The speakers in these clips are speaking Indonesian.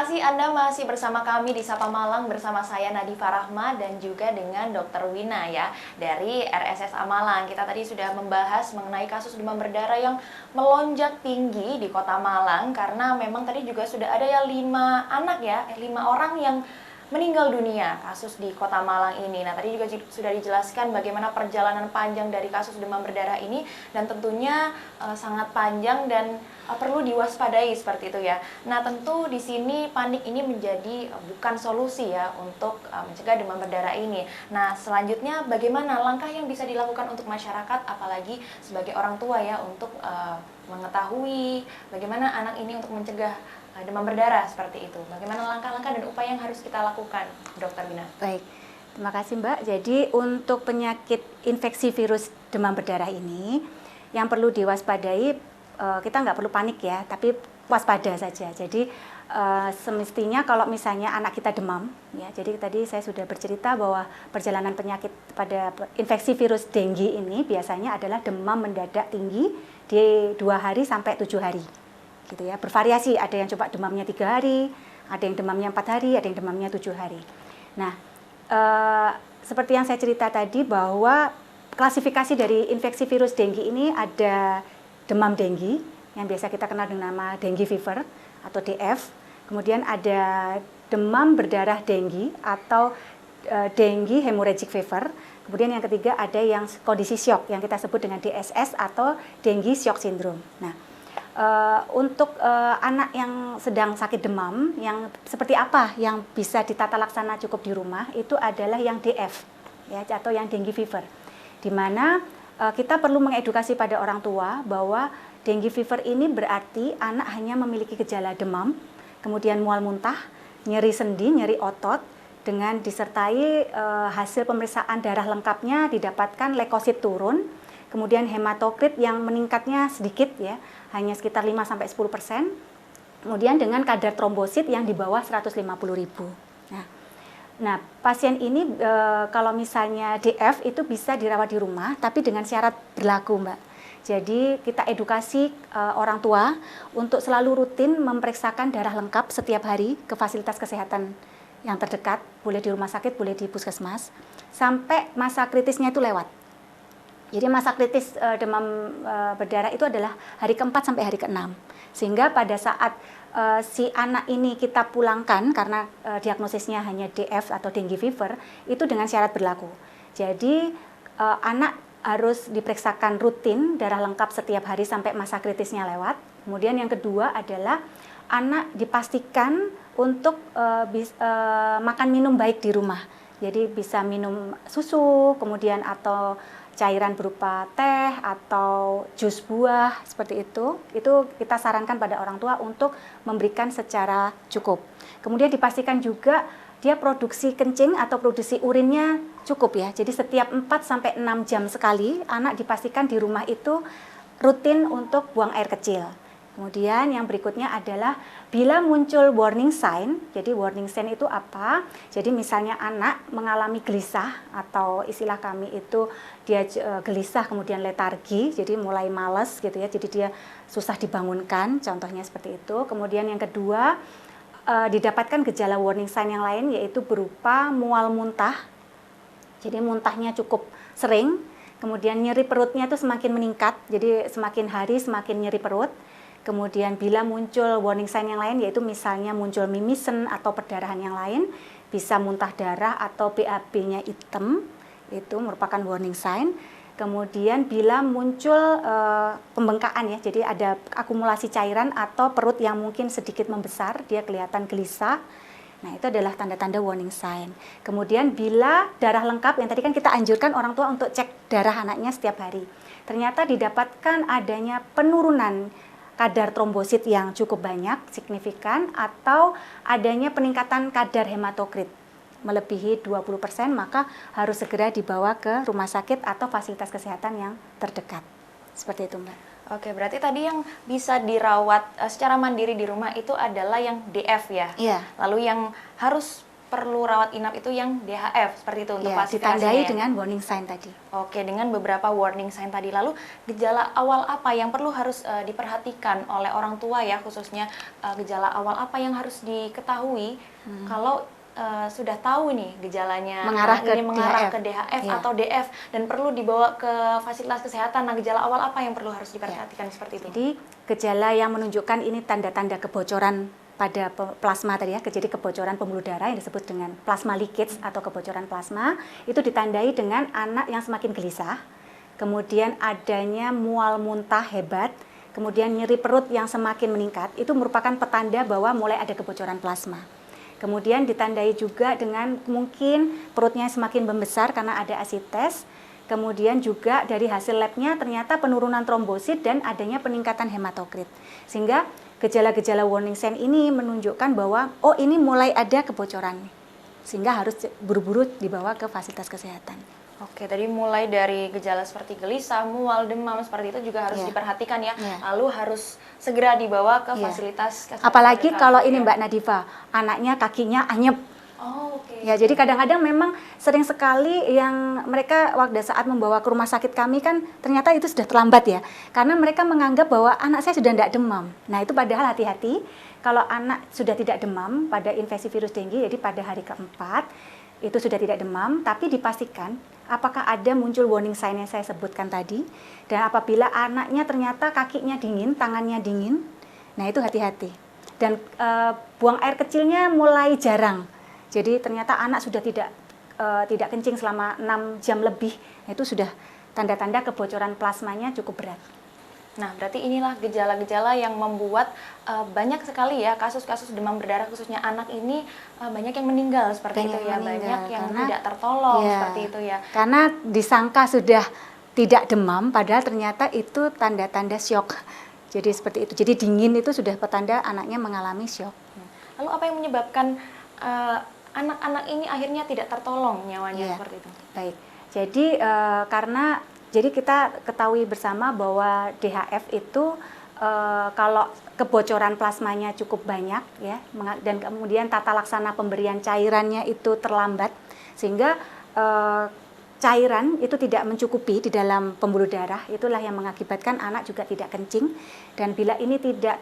kasih Anda masih bersama kami di Sapa Malang bersama saya Nadifa Rahma dan juga dengan Dr. Wina ya dari RSSA Malang. Kita tadi sudah membahas mengenai kasus demam berdarah yang melonjak tinggi di Kota Malang karena memang tadi juga sudah ada ya 5 anak ya, 5 orang yang meninggal dunia kasus di Kota Malang ini. Nah, tadi juga sudah dijelaskan bagaimana perjalanan panjang dari kasus demam berdarah ini dan tentunya sangat panjang dan perlu diwaspadai seperti itu ya. Nah, tentu di sini panik ini menjadi bukan solusi ya untuk mencegah demam berdarah ini. Nah, selanjutnya bagaimana langkah yang bisa dilakukan untuk masyarakat apalagi sebagai orang tua ya untuk mengetahui bagaimana anak ini untuk mencegah demam berdarah seperti itu. Bagaimana langkah-langkah dan upaya yang harus kita lakukan, Dokter Wina? Baik, terima kasih Mbak. Jadi untuk penyakit infeksi virus demam berdarah ini, yang perlu diwaspadai, kita nggak perlu panik ya, tapi waspada saja. Jadi semestinya kalau misalnya anak kita demam, ya. Jadi tadi saya sudah bercerita bahwa perjalanan penyakit pada infeksi virus dengue ini biasanya adalah demam mendadak tinggi di 2 hari sampai 7 hari. Gitu ya, bervariasi, ada yang coba demamnya 3 hari, ada yang demamnya 4 hari, ada yang demamnya 7 hari. Nah, seperti yang saya cerita tadi bahwa klasifikasi dari infeksi virus dengue ini ada demam dengue yang biasa kita kenal dengan nama dengue fever atau DF, kemudian ada demam berdarah dengue atau dengue hemorrhagic fever, kemudian yang ketiga ada yang kondisi shock yang kita sebut dengan DSS atau dengue shock syndrome. Nah, untuk anak yang sedang sakit demam, yang seperti apa yang bisa ditata laksana cukup di rumah, itu adalah yang DF ya, atau yang dengue fever. Di mana kita perlu mengedukasi pada orang tua bahwa dengue fever ini berarti anak hanya memiliki gejala demam, kemudian mual muntah, nyeri sendi, nyeri otot, dengan disertai hasil pemeriksaan darah lengkapnya didapatkan leukosit turun, kemudian hematokrit yang meningkatnya sedikit ya, hanya sekitar 5-10%. Kemudian dengan kadar trombosit yang di bawah 150.000. Nah, pasien ini kalau misalnya DF itu bisa dirawat di rumah, tapi dengan syarat berlaku, Mbak. Jadi kita edukasi orang tua untuk selalu rutin memeriksakan darah lengkap setiap hari ke fasilitas kesehatan yang terdekat, boleh di rumah sakit, boleh di puskesmas, sampai masa kritisnya itu lewat. Jadi masa kritis demam berdarah itu adalah hari ke-4 sampai hari ke-6. Sehingga pada saat si anak ini kita pulangkan karena diagnosisnya hanya DF atau dengue fever, itu dengan syarat berlaku. Jadi anak harus diperiksakan rutin darah lengkap setiap hari sampai masa kritisnya lewat. Kemudian yang kedua adalah anak dipastikan untuk makan minum baik di rumah. Jadi bisa minum susu, kemudian atau cairan berupa teh atau jus buah seperti itu kita sarankan pada orang tua untuk memberikan secara cukup. Kemudian dipastikan juga dia produksi kencing atau produksi urinnya cukup ya. Jadi setiap 4-6 jam sekali anak dipastikan di rumah itu rutin untuk buang air kecil. Kemudian yang berikutnya adalah bila muncul warning sign. Jadi warning sign itu apa? Jadi misalnya anak mengalami gelisah atau istilah kami itu dia gelisah kemudian letargi, jadi mulai malas gitu ya. Jadi dia susah dibangunkan, contohnya seperti itu. Kemudian yang kedua didapatkan gejala warning sign yang lain yaitu berupa mual muntah. Jadi muntahnya cukup sering. Kemudian nyeri perutnya itu semakin meningkat. Jadi semakin hari semakin nyeri perut. Kemudian bila muncul warning sign yang lain yaitu misalnya muncul mimisen atau perdarahan yang lain, bisa muntah darah atau BAB-nya hitam, itu merupakan warning sign. Kemudian bila muncul pembengkakan ya, jadi ada akumulasi cairan atau perut yang mungkin sedikit membesar, dia kelihatan gelisah. Nah, itu adalah tanda-tanda warning sign. Kemudian bila darah lengkap, yang tadi kan kita anjurkan orang tua untuk cek darah anaknya setiap hari. Ternyata didapatkan adanya penurunan kadar trombosit yang cukup banyak, signifikan, atau adanya peningkatan kadar hematokrit melebihi 20%, maka harus segera dibawa ke rumah sakit atau fasilitas kesehatan yang terdekat. Seperti itu, Mbak. Oke, berarti tadi yang bisa dirawat secara mandiri di rumah itu adalah yang DF ya? Iya. Lalu yang harus perlu rawat inap itu yang DHF seperti itu untuk Ya, klasifikasinya ditandai ya? dengan warning sign tadi. Oke, dengan beberapa warning sign tadi. Lalu gejala awal apa yang perlu harus diperhatikan oleh orang tua ya, khususnya gejala awal apa yang harus diketahui kalau sudah tahu nih gejalanya Mengarah anak ke ini mengarah DHF. ke DHF Iya. atau DF dan perlu dibawa ke fasilitas kesehatan. Nah, gejala awal apa yang perlu harus diperhatikan seperti itu? Jadi gejala yang menunjukkan ini tanda-tanda kebocoran pada plasma tadi ya, jadi kebocoran pembuluh darah yang disebut dengan plasma leakage atau kebocoran plasma, itu ditandai dengan anak yang semakin gelisah, kemudian adanya mual muntah hebat, kemudian nyeri perut yang semakin meningkat, itu merupakan petanda bahwa mulai ada kebocoran plasma. Kemudian ditandai juga dengan mungkin perutnya semakin membesar karena ada asites. Kemudian juga dari hasil labnya ternyata penurunan trombosit dan adanya peningkatan hematokrit. Sehingga gejala-gejala warning sign ini menunjukkan bahwa oh ini mulai ada kebocoran. Sehingga harus buru-buru dibawa ke fasilitas kesehatan. Oke, tadi mulai dari gejala seperti gelisah, mual, demam seperti itu juga harus Iya. diperhatikan ya. Iya. Lalu harus segera dibawa ke Iya. fasilitas kesehatan. Apalagi terdekat, kalau ya. ini Mbak Nadifa, anaknya kakinya anyep. Oh, oke. Ya, jadi kadang-kadang memang sering sekali yang mereka waktu saat membawa ke rumah sakit kami kan ternyata itu sudah terlambat ya. Karena mereka menganggap bahwa anak saya sudah tidak demam. Nah, itu padahal hati-hati kalau anak sudah tidak demam pada infeksi virus dengue, jadi pada hari keempat itu sudah tidak demam, tapi dipastikan apakah ada muncul warning sign yang saya sebutkan tadi. Dan apabila anaknya ternyata kakinya dingin, tangannya dingin, nah itu hati-hati. Dan buang air kecilnya mulai jarang. Jadi ternyata anak sudah tidak kencing selama 6 jam lebih. Nah, itu sudah tanda-tanda kebocoran plasmanya cukup berat. Nah, berarti inilah gejala-gejala yang membuat banyak sekali ya kasus-kasus demam berdarah khususnya anak ini banyak yang meninggal seperti Banyak itu ya, yang meninggal, banyak yang karena- tidak tertolong Iya. seperti itu ya. Karena disangka sudah tidak demam, padahal ternyata itu tanda-tanda syok. Jadi seperti itu. Jadi dingin itu sudah petanda anaknya mengalami syok. Lalu apa yang menyebabkan anak-anak ini akhirnya tidak tertolong nyawanya Iya. seperti itu? Baik. Jadi jadi kita ketahui bersama bahwa DHF itu kalau kebocoran plasmanya cukup banyak ya, dan kemudian tata laksana pemberian cairannya itu terlambat sehingga cairan itu tidak mencukupi di dalam pembuluh darah, itulah yang mengakibatkan anak juga tidak kencing, dan bila ini tidak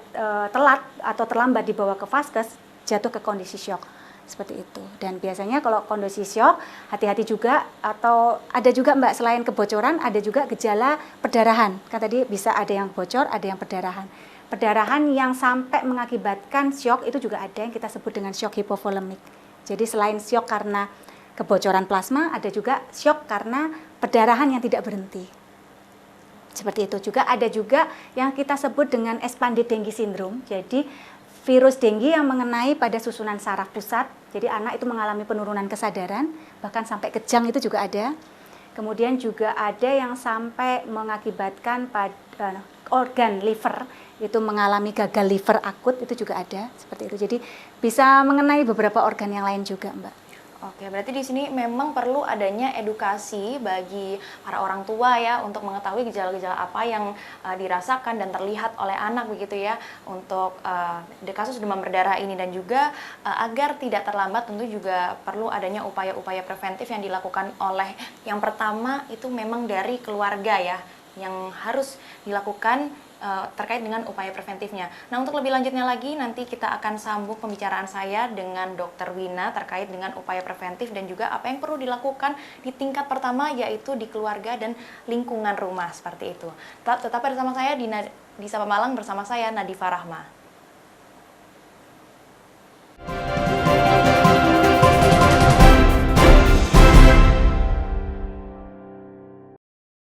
telat atau terlambat dibawa ke vaskes, jatuh ke kondisi syok seperti itu. Dan biasanya kalau kondisi syok, hati-hati juga, atau ada juga Mbak, selain kebocoran ada juga gejala perdarahan. Kan tadi bisa ada yang bocor, ada yang perdarahan. Perdarahan yang sampai mengakibatkan syok itu juga ada yang kita sebut dengan syok hipovolemik. Jadi selain syok karena kebocoran plasma, ada juga syok karena perdarahan yang tidak berhenti. Seperti itu. Juga ada juga yang kita sebut dengan expanded dengue syndrome. Jadi virus dengue yang mengenai pada susunan saraf pusat. Jadi anak itu mengalami penurunan kesadaran, bahkan sampai kejang itu juga ada. Kemudian juga ada yang sampai mengakibatkan pada organ liver, itu mengalami gagal liver akut, itu juga ada seperti itu. Jadi bisa mengenai beberapa organ yang lain juga, Mbak. Oke, berarti di sini memang perlu adanya edukasi bagi para orang tua ya untuk mengetahui gejala-gejala apa yang dirasakan dan terlihat oleh anak begitu ya untuk kasus demam berdarah ini, dan juga agar tidak terlambat tentu juga perlu adanya upaya-upaya preventif yang dilakukan oleh yang pertama itu memang dari keluarga ya yang harus dilakukan terkait dengan upaya preventifnya. Nah, untuk lebih lanjutnya lagi nanti kita akan sambung pembicaraan saya dengan Dr. Wina terkait dengan upaya preventif dan juga apa yang perlu dilakukan di tingkat pertama yaitu di keluarga dan lingkungan rumah seperti itu. Tetap bersama saya di Sapa Malang bersama saya Nadifa Rahma.